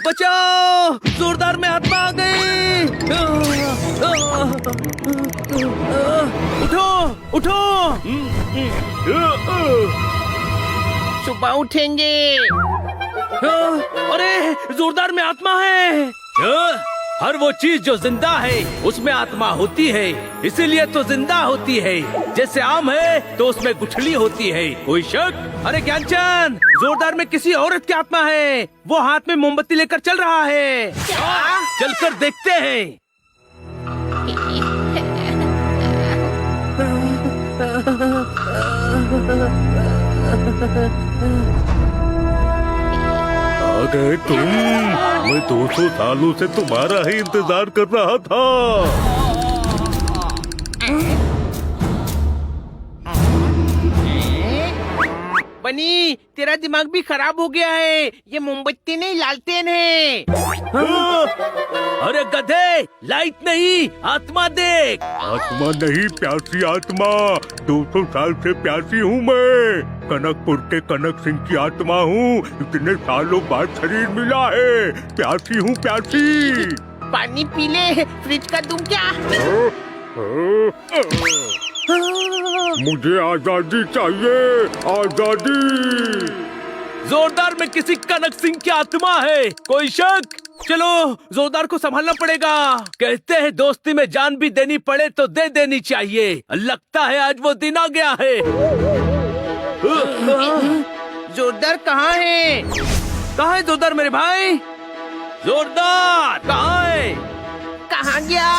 बचाओ! जोरदार में आत्मा आ गई! उठो, उठो! सुबह उठेंगे। अरे जोरदार में आत्मा है। हर वो चीज जो जिंदा है उसमें आत्मा होती है, इसीलिए तो जिंदा होती है। जैसे आम है तो उसमें गुठली होती है, कोई शक? अरे ज्ञानचंद, जोरदार में किसी औरत की आत्मा है, वो हाथ में मोमबत्ती लेकर चल रहा है। चलकर देखते हैं। आ गए तुम। मैं 200 सालों से तुम्हारा ही इंतजार कर रहा था। बनी, तेरा दिमाग भी खराब हो गया है। ये मोमबत्ती नहीं, लालटेन है। अरे गधे, लाइट नहीं, आत्मा देख। आत्मा नहीं, प्यासी आत्मा। 200 साल से प्यासी हूँ मैं। कनकपुर के कनक सिंह की आत्मा हूँ। इतने सालों बाद शरीर मिला है। प्यासी हूँ, प्यासी। पानी पी ले, फ्रिज का दूं क्या? मुझे आजादी चाहिए, आजादी। जोरदार में किसी कनक सिंह की आत्मा है, कोई शक? चलो, जोरदार को संभालना पड़ेगा। कहते हैं दोस्ती में जान भी देनी पड़े तो दे देनी चाहिए। लगता है आज वो दिन आ गया है। जोरदार कहाँ है? कहाँ है जोरदार मेरे भाई? जोरदार कहाँ है? कहाँ गया?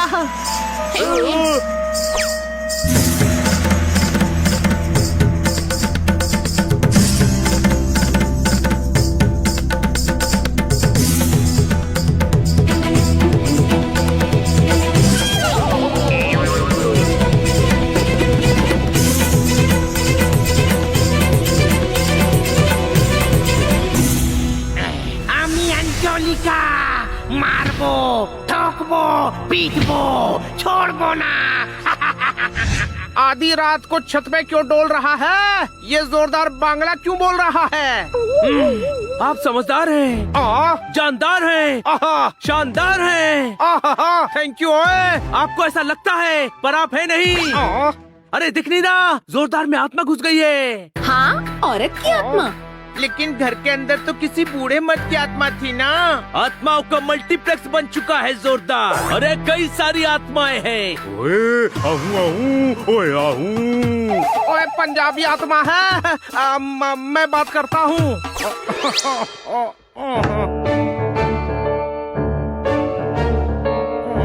मारबो, ठोकबो, पीटबो, छोड़बो ना। आधी रात को छत पे क्यों डोल रहा है? ये जोरदार बांग्ला क्यों बोल रहा है? आप समझदार हैं, जानदार हैं, शानदार हैं। Thank you. आपको ऐसा लगता है पर आप है नहीं। अरे दिख नहीं रहा, जोरदार में आत्मा घुस गई है। हाँ, औरत की आत्मा। लेकिन घर के अंदर तो किसी बूढ़े मर्द की आत्मा थी ना। आत्माओं का मल्टीप्लेक्स बन चुका है जोरदार। अरे कई सारी आत्माएं हैं। ओए आहूं आहूं, ओए आहूं। ओए पंजाबी आत्मा है। मैं बात करता हूँ।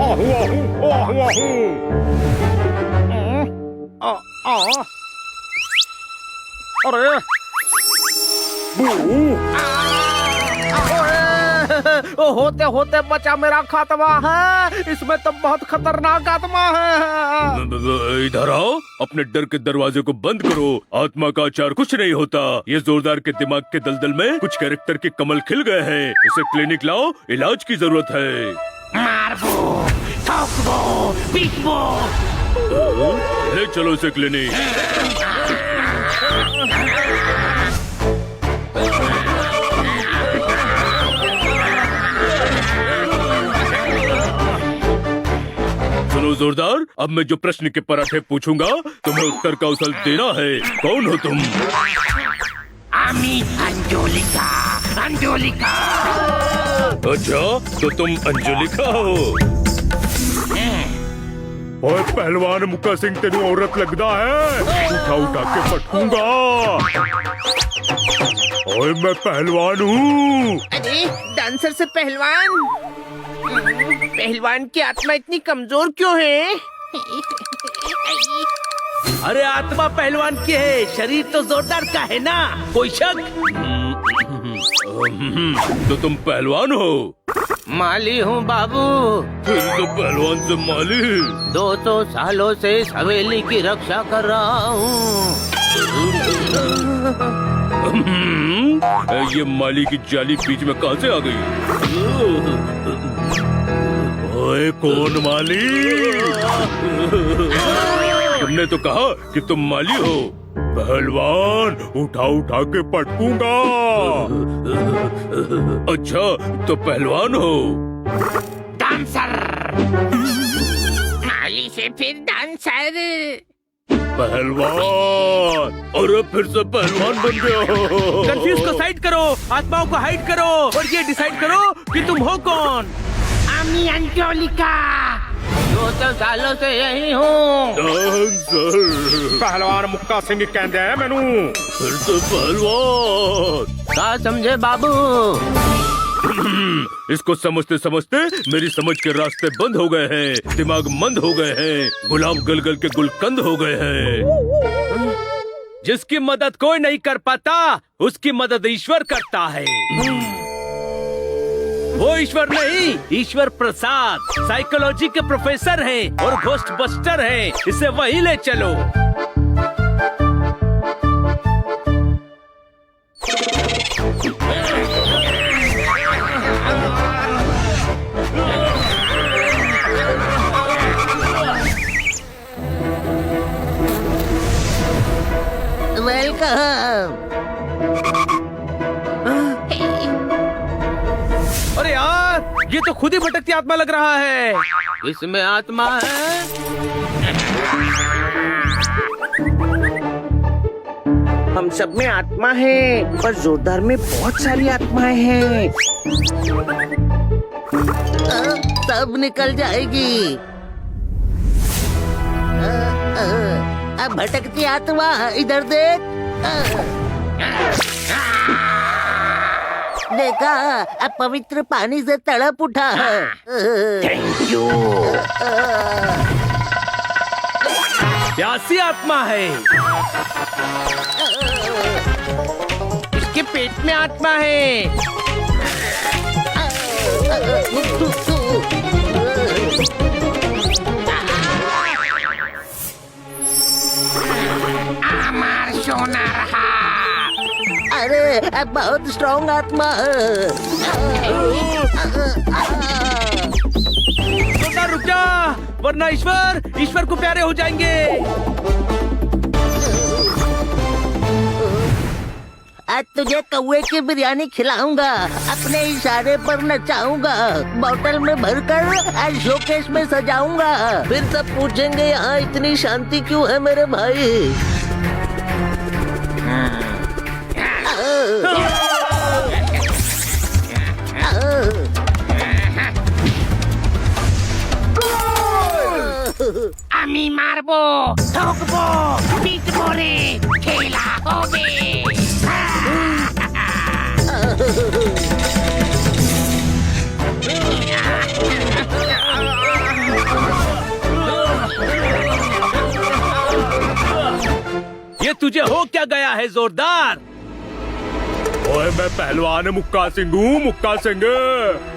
आहूं आहूं, आहूं आहूं। अरे होते होते बचा मेरा खात्मा है। इसमें तो बहुत खतरनाक आत्मा है। इधर आओ, अपने डर के दरवाजे को बंद करो। आत्मा का आचार कुछ नहीं होता। ये जोरदार के दिमाग के दलदल में कुछ कैरेक्टर के कमल खिल गए हैं। इसे क्लिनिक लाओ, इलाज की जरूरत है। मारबो, ठोकबो, पीटबो। ले चलो इसे क्लिनिक। सुनो जोरदार, अब मैं जो प्रश्न के पराठे पूछूंगा तुम्हें उत्तर का उसल देना है। कौन हो तुम? आमी अंजोलिका, अंजोलिका। अच्छा, तो तुम अंजलिका हो। ओए पहलवान मुक्का सिंह, तेरी औरत लगदा है। उठा उठा के पटकूंगा। ओए मैं पहलवान हूँ। अरे डांसर से पहलवान? पहलवान की आत्मा इतनी कमजोर क्यों है? अरे आत्मा पहलवान की है, शरीर तो जोरदार का है ना, कोई शक? तो तुम पहलवान हो? माली हूँ बाबू। फिर तो पहलवान से माली। 200 सालों से इस हवेली की रक्षा कर रहा हूँ। ये माली की जाली बीच में कहाँ से आ गई? ओए कौन माली? तुमने तो कहा कि तुम माली हो। पहलवान उठा उठा के पटकूंगा। अच्छा तो पहलवान हो। डांसर, माली से फिर डांसर। पहलवान, अरे फिर से पहलवान बन गया हो। कंफ्यूज को साइड करो, आत्माओं को हाइड करो और ये डिसाइड करो कि तुम हो कौन। आमी अंजोलिका, 200 सालों से यही हूँ। डांसर। पहलवान मुक्का सिंह कहते हैं मैनू। फिर से पहलवान। क्या समझे बाबू? इसको समझते समझते मेरी समझ के रास्ते बंद हो गए हैं, दिमाग मंद हो गए हैं, गुलाब गलगल के गुलकंद हो गए हैं। जिसकी मदद कोई नहीं कर पाता उसकी मदद ईश्वर करता है। वो ईश्वर नहीं, ईश्वर प्रसाद साइकोलॉजी के प्रोफेसर हैं और घोस्ट बस्टर हैं। इसे वही ले चलो। अरे यार, ये तो खुद ही भटकती आत्मा लग रहा है। इसमें आत्मा है? हम सब में आत्मा है, पर जोरदार में बहुत सारी आत्माएं हैं। सब निकल जाएगी। अब भटकती आत्मा इधर देख। देखा, अब पवित्र पानी से तड़प उठा है। Thank you. प्यासी आत्मा है। इसके पेट में आत्मा है। अरे अब बहुत स्ट्रॉन्ग आत्मा है। रुक जा, वरना ईश्वर को प्यारे हो जाएंगे। आज तुझे कौवे की बिरयानी खिलाऊंगा, अपने इशारे पर नचाऊंगा, बोतल में भरकर आज शोकेस में सजाऊंगा। फिर सब पूछेंगे यहाँ इतनी शांति क्यों है मेरे भाई। আমি মারবো, ঠকবো, পিটবো রে, খেলা হবে। ये तुझे हो क्या गया है जोरदार? ओए मैं पहलवान मुक्का सिंह हूँ, मुक्का सिंह।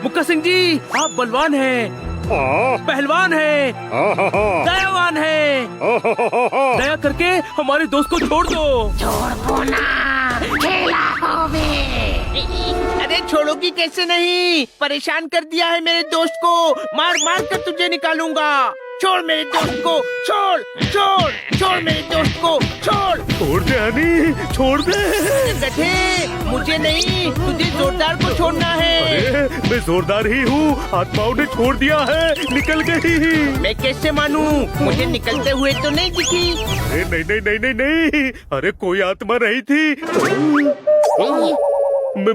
मुक्का सिंह जी, आप बलवान हैं, पहलवान हैं, दयावान हैं। दया करके हमारे दोस्त को छोड़ दो। छोड़ दो ना, खेला होवे। अरे छोड़ोगी कैसे नहीं? परेशान कर दिया है मेरे दोस्त को, मार मार कर तुझे निकालूंगा। छोड़ मेरे दोस्त को, छोड़ छोड़ छोड़ मेरे दोस्त को, छोड़। छोड़ दे हनी, छोड़ दे। गधे, मुझे नहीं, तुझे जोरदार को छोड़ना है। अरे मैं जोरदार ही हूँ, आत्माओं ने छोड़ दिया है, निकल गई। मैं कैसे मानूं? मुझे निकलते हुए तो नहीं दिखी। अरे नहीं नहीं नहीं नहीं नहीं, अरे कोई आत्मा नहीं थी।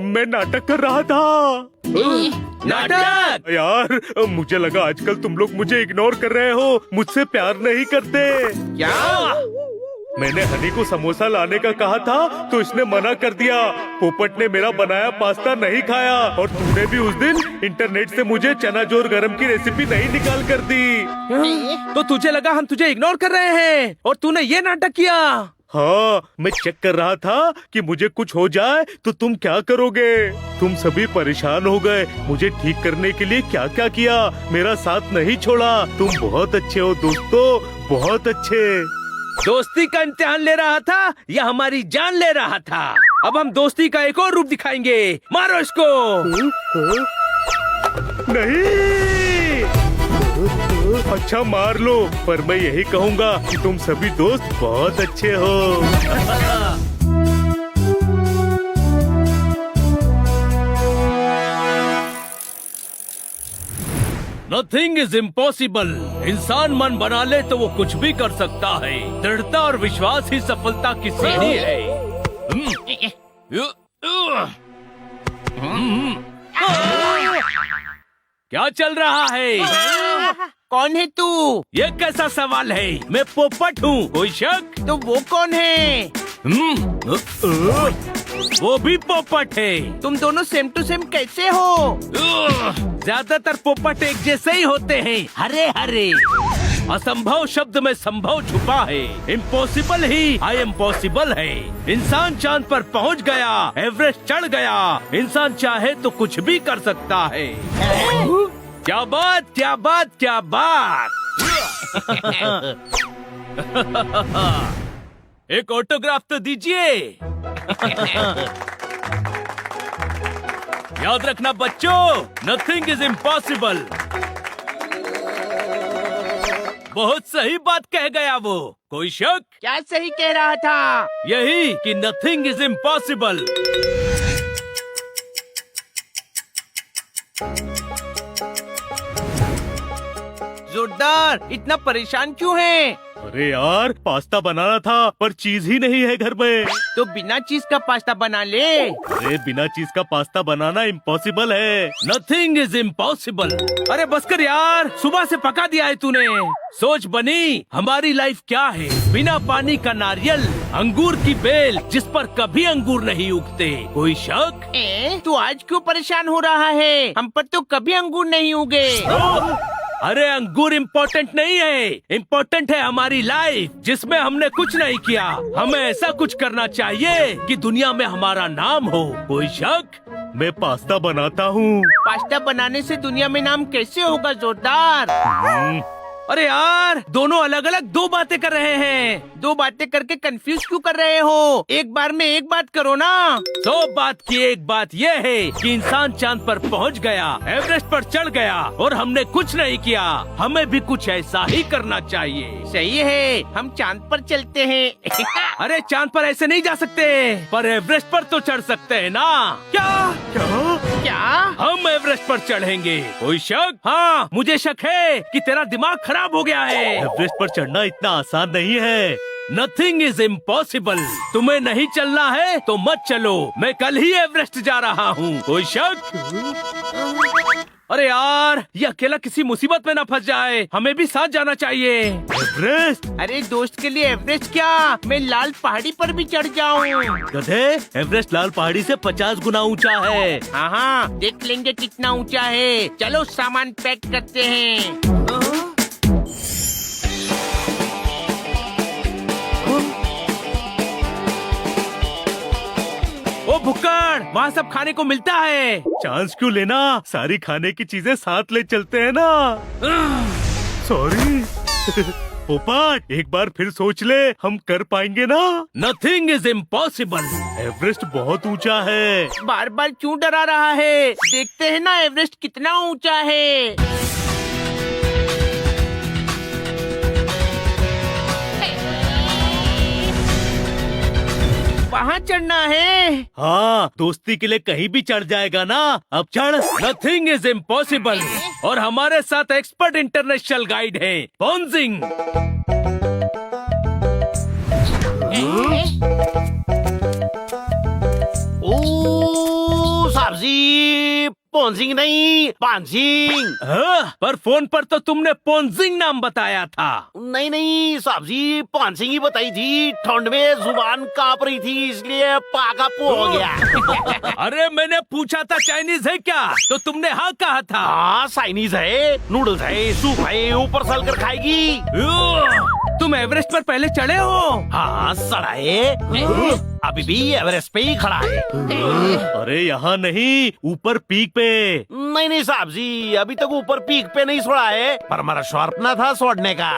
मैं नाटक कर रहा था। नाटक? यार मुझे लगा आजकल तुम लोग मुझे इग्नोर कर रहे हो, मुझसे प्यार नहीं करते। क्या? मैंने हनी को समोसा लाने का कहा था तो इसने मना कर दिया। पोपट ने मेरा बनाया पास्ता नहीं खाया और तूने भी उस दिन इंटरनेट से मुझे चना जोर गरम की रेसिपी नहीं निकाल कर दी। तो तुझे लगा हम तुझे इग्नोर कर रहे हैं और तूने ये नाटक किया। हाँ, मैं चेक कर रहा था कि मुझे कुछ हो जाए तो तुम क्या करोगे। तुम सभी परेशान हो गए, मुझे ठीक करने के लिए क्या क्या किया, मेरा साथ नहीं छोड़ा। तुम बहुत अच्छे हो दोस्तों, बहुत अच्छे। दोस्ती का इम्तिहान ले रहा था या हमारी जान ले रहा था? अब हम दोस्ती का एक और रूप दिखाएंगे। मारो इसको। नहीं, अच्छा मार लो, पर मैं यही कहूँगा कि तुम सभी दोस्त बहुत अच्छे हो। Nothing is impossible. इंसान मन बना ले तो वो कुछ भी कर सकता है। दृढ़ता और विश्वास ही सफलता की सीढ़ी है। क्या चल रहा है? कौन है तू? ये कैसा सवाल है? मैं पोपट हूँ, कोई शक? तो वो कौन है? वो भी पोपट है। तुम दोनों सेम टू सेम कैसे हो? ज्यादातर पोपट एक जैसे ही होते हैं, हरे हरे। असंभव शब्द में संभव छुपा है। Impossible he I am possible है। इंसान चांद पर पहुंच गया, एवरेस्ट चढ़ गया। इंसान चाहे तो कुछ भी कर सकता है। क्या बात, क्या बात, क्या बात। एक ऑटोग्राफ तो दीजिए। याद रखना बच्चों, नथिंग इज इम्पॉसिबल। बहुत सही बात कह गया वो, कोई शक? क्या सही कह रहा था? यही कि नथिंग इज इम्पॉसिबल। जोरदार, इतना परेशान क्यों है? अरे यार, पास्ता बनाना था पर चीज ही नहीं है घर में। तो बिना चीज का पास्ता बना ले। अरे बिना चीज का पास्ता बनाना इम्पॉसिबल है। Nothing is impossible. अरे बस कर यार, सुबह से पका दिया है तूने। सोच बनी, हमारी लाइफ क्या है? बिना पानी का नारियल, अंगूर की बेल जिस पर कभी अंगूर नहीं उगते, कोई शक? तू आज क्यों परेशान हो रहा है? हम पर तो कभी अंगूर नहीं उगे। अरे अंगूर इम्पोर्टेंट नहीं है, इम्पोर्टेंट है हमारी लाइफ जिसमें हमने कुछ नहीं किया। हमें ऐसा कुछ करना चाहिए कि दुनिया में हमारा नाम हो, कोई शक? मैं पास्ता बनाता हूँ। पास्ता बनाने से दुनिया में नाम कैसे होगा जोरदार? अरे यार, दोनों अलग अलग दो बातें कर रहे हैं। दो बातें करके कंफ्यूज क्यों कर रहे हो? एक बार में एक बात करो ना। 100 बात की एक बात यह है कि इंसान चांद पर पहुंच गया, एवरेस्ट पर चढ़ गया और हमने कुछ नहीं किया। हमें भी कुछ ऐसा ही करना चाहिए। सही है, हम चांद पर चलते हैं। अरे चांद पर ऐसे नहीं जा सकते, पर एवरेस्ट पर तो चढ़ सकते हैं ना। क्या क्या? क्या? हम एवरेस्ट पर चढ़ेंगे, कोई शक? हाँ, मुझे शक है कि तेरा दिमाग खराब हो गया है। एवरेस्ट पर चढ़ना इतना आसान नहीं है। Nothing is impossible. तुम्हें नहीं चलना है तो मत चलो, मैं कल ही एवरेस्ट जा रहा हूँ, कोई शक? अरे यार, ये अकेला किसी मुसीबत में न फंस जाए, हमें भी साथ जाना चाहिए। एवरेस्ट? अरे दोस्त के लिए एवरेस्ट क्या, मैं लाल पहाड़ी पर भी चढ़ जाऊँ। गधे, एवरेस्ट लाल पहाड़ी से 50 गुना ऊंचा है। हाँ हाँ, देख लेंगे कितना ऊंचा है। चलो सामान पैक करते हैं। ओ भुक्कड़, वहाँ सब खाने को मिलता है। चांस क्यों लेना, सारी खाने की चीजें साथ ले चलते हैं ना। सॉरी। पोपट, एक बार फिर सोच ले, हम कर पाएंगे ना? Nothing is impossible. एवरेस्ट बहुत ऊंचा है। बार बार क्यों डरा रहा है? देखते हैं ना एवरेस्ट कितना ऊंचा है। वहाँ चढ़ना है। हाँ, दोस्ती के लिए कहीं भी चढ़ जाएगा ना। अब चढ़। Nothing is impossible. और हमारे साथ एक्सपर्ट इंटरनेशनल गाइड है, पॉन्जिंग। सब्जी पोंजिंग नहीं, पांजिंग। हाँ, पर फोन पर तो तुमने पोन्जिंग नाम बताया था। नहीं नहीं, सब्जी पांजिंग ही बताई थी। ठंड में जुबान कांप रही थी, इसलिए पाका पो हो गया। अरे मैंने पूछा था चाइनीज है क्या, तो तुमने हाँ कहा था। हाँ, चाइनीज है, नूडल्स है, सूप है, ऊपर सल कर खाएगी। तुम एवरेस्ट पर पहले चढ़े हो? हाँ, सड़ाए अभी भी एवरेस्ट पे ही खड़ा है। अरे यहाँ नहीं, ऊपर पीक पे। नहीं नहीं साहब जी, अभी तक ऊपर पीक पे नहीं छोड़ा है, पर हमारा शॉर्प ना था छोड़ने का।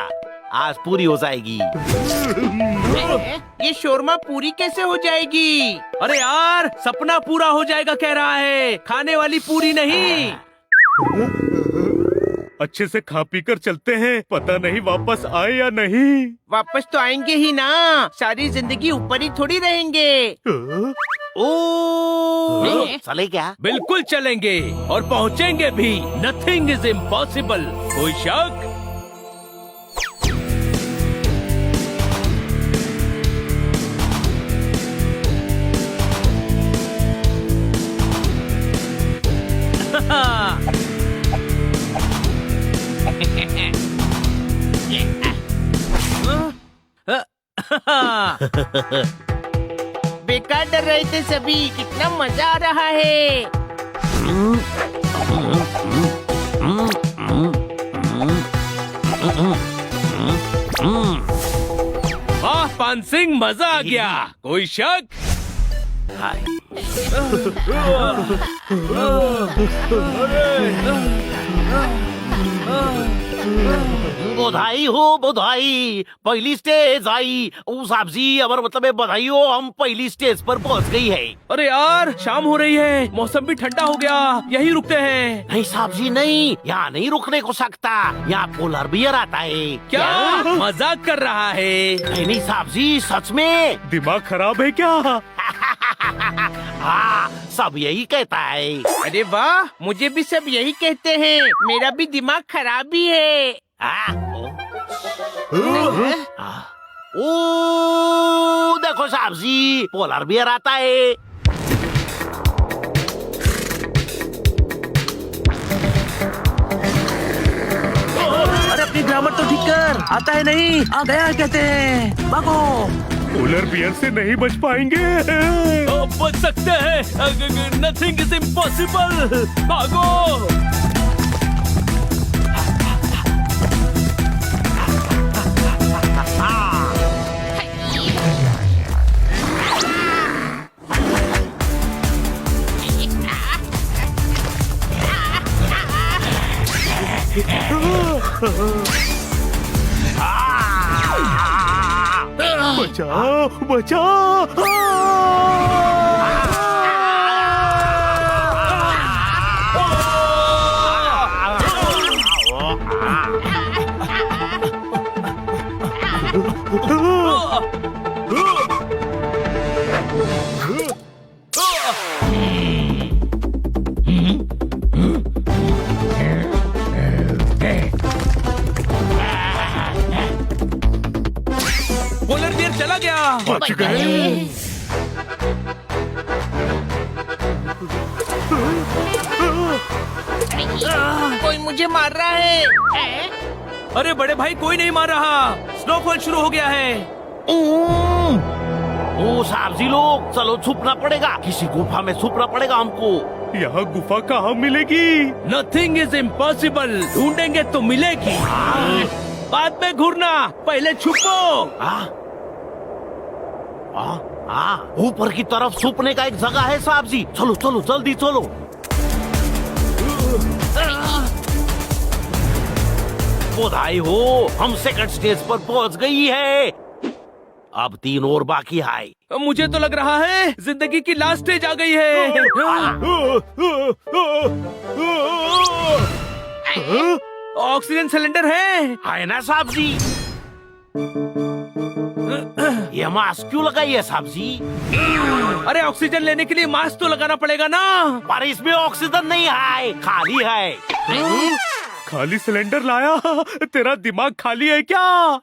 आज पूरी हो जाएगी। ये शोरमा पूरी कैसे हो जाएगी? अरे यार, सपना पूरा हो जाएगा कह रहा है, खाने वाली पूरी नहीं। अच्छे से खा पी कर चलते हैं, पता नहीं वापस आए या नहीं। वापस तो आएंगे ही ना, सारी जिंदगी ऊपर ही थोड़ी रहेंगे। ओ चले क्या? बिल्कुल चलेंगे और पहुंचेंगे भी। Nothing is impossible. कोई शक? बेकार डर रहे थे सभी, कितना मजा आ रहा है। वाह पान सिंह, मजा आ गया। कोई शक? बधाई हो बधाई, पहली स्टेज आई। ओ साहब जी, अबर मतलब है बधाई हो, हम पहली स्टेज पर पहुंच गई है। अरे यार, शाम हो रही है, मौसम भी ठंडा हो गया, यही रुकते हैं। नहीं साहब जी नहीं, यहाँ नहीं रुकने को सकता, यहाँ पोलर बियर आता है। क्या मजाक कर रहा है? नहीं साहब जी, सच में। दिमाग खराब है क्या? हाँ, सब यही कहता है। अरे वाह, मुझे भी सब यही कहते हैं, मेरा भी दिमाग खराब ही है। ओ देखो साहब जी, पोलर बियर आता है। अरे अपनी ग्रामर तो ठीक कर, आता है नहीं, आ गया कहते हैं, भागो। पोलर बियर से नहीं बच पाएंगे। बच सकते हैं, नथिंग इज इम्पॉसिबल। भागो। बचाओ बचाओ। पोलर बियर चला गया। बच गए। कोई मुझे मार रहा है। अरे बड़े भाई, कोई नहीं मार रहा, स्नोफॉल शुरू हो गया है। ओ साहब जी लोग, चलो छुपना पड़ेगा, किसी गुफा में छुपना पड़ेगा हमको। यहाँ गुफा कहाँ मिलेगी? नथिंग इज इम्पॉसिबल, ढूंढेंगे तो मिलेगी। बाद में घूरना, पहले छुपो। ऊपर की तरफ छुपने का एक जगह है साहब जी, चलो चलो जल्दी चलो। बधाई हो, हम सेकंड स्टेज पर पहुंच गई है। अब 3 और बाकी है। मुझे तो लग रहा है जिंदगी की लास्ट स्टेज आ गई है। ऑक्सीजन सिलेंडर है ना साहब जी? ये मास्क क्यों लगाई है साहब जी? अरे ऑक्सीजन लेने के लिए मास्क तो लगाना पड़ेगा ना। पर इसमें ऑक्सीजन नहीं है, खाली है। खाली सिलेंडर लाया? तेरा दिमाग खाली है क्या?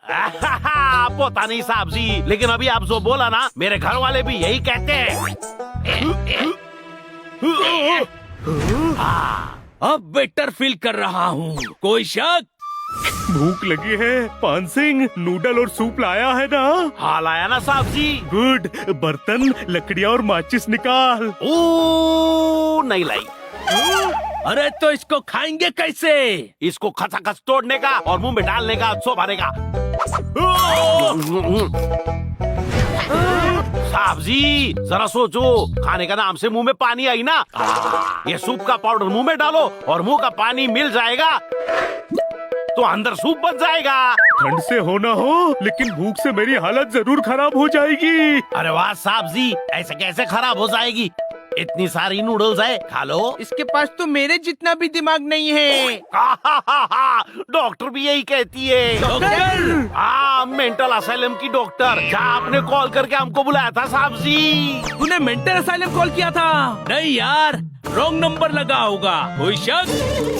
पता नहीं साहब जी, लेकिन अभी आप जो बोला ना, मेरे घर वाले भी यही कहते हैं। अब बेटर फील कर रहा हूँ। कोई शक? भूख लगी है, पान सिंह नूडल और सूप लाया है ना? हाँ लाया ना साहब जी। गुड, बर्तन, लकड़ियाँ और माचिस निकाल। ओ नहीं लाई। अरे तो इसको खाएंगे कैसे? इसको खचाखच तोड़ने का और मुंह में डालने का, भरने का। साहब जी जरा सोचो, खाने का नाम से मुंह में पानी आई ना। ये सूप का पाउडर मुंह में डालो और मुंह का पानी मिल जाएगा। तो अंदर सूप बन जाएगा। ठंड से हो ना हो, लेकिन भूख से मेरी हालत जरूर खराब हो जाएगी। अरे वाह साहब जी, ऐसे कैसे खराब हो जाएगी? इतनी सारी नूडल्स है, खा लो। इसके पास तो मेरे जितना भी दिमाग नहीं है। डॉक्टर भी यही कहती है। डॉक्टर? हाँ, मेंटल असाइलम की डॉक्टर। क्या आपने कॉल करके हमको बुलाया था साहब जी? तूने मेंटल असाइलम कॉल किया था? नहीं यार, रॉन्ग नंबर लगा होगा। कोई शक?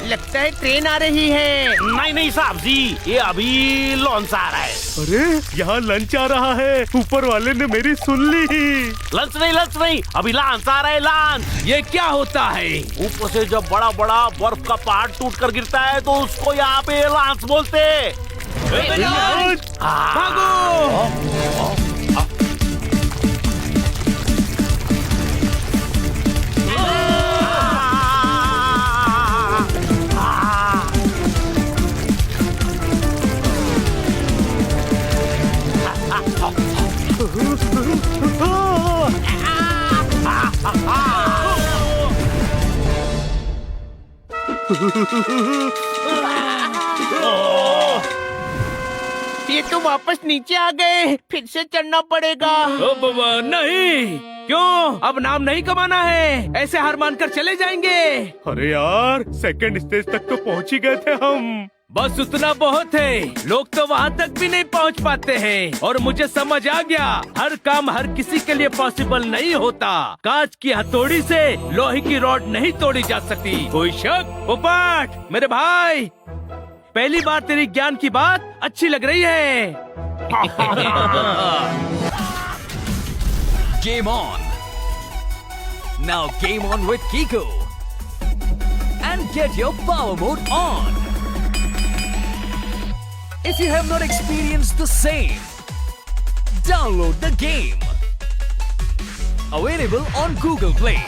लगता है ट्रेन आ रही है। नहीं नहीं साहब जी, ये अभी लॉन्च आ रहा है। अरे यहाँ लंच आ रहा है, ऊपर वाले ने मेरी सुन ली। लंच नहीं, अभी लॉन्च आ रहा है, लॉन्च। ये क्या होता है? ऊपर से जब बड़ा बड़ा बर्फ का पहाड़ टूट कर गिरता है तो उसको यहाँ पे लॉन्च बोलते हैं। भागो! ये तो वापस नीचे आ गए, फिर से चढ़ना पड़ेगा। ओ बाबा नहीं, क्यों? अब नाम नहीं कमाना है, ऐसे हार मानकर चले जाएंगे। अरे यार, सेकंड स्टेज तक तो पहुँच ही गए थे हम। बस उतना बहुत है, लोग तो वहाँ तक भी नहीं पहुँच पाते हैं। और मुझे समझ आ गया, हर काम हर किसी के लिए पॉसिबल नहीं होता। कांच की हथौड़ी से लोहे की रॉड नहीं तोड़ी जा सकती। कोई शक? पोपट मेरे भाई, पहली बार तेरी ज्ञान की बात अच्छी लग रही है। Game on! Now game on with Kiko! And get your power mode on! If you have not experienced the same, download the game. Available on Google Play.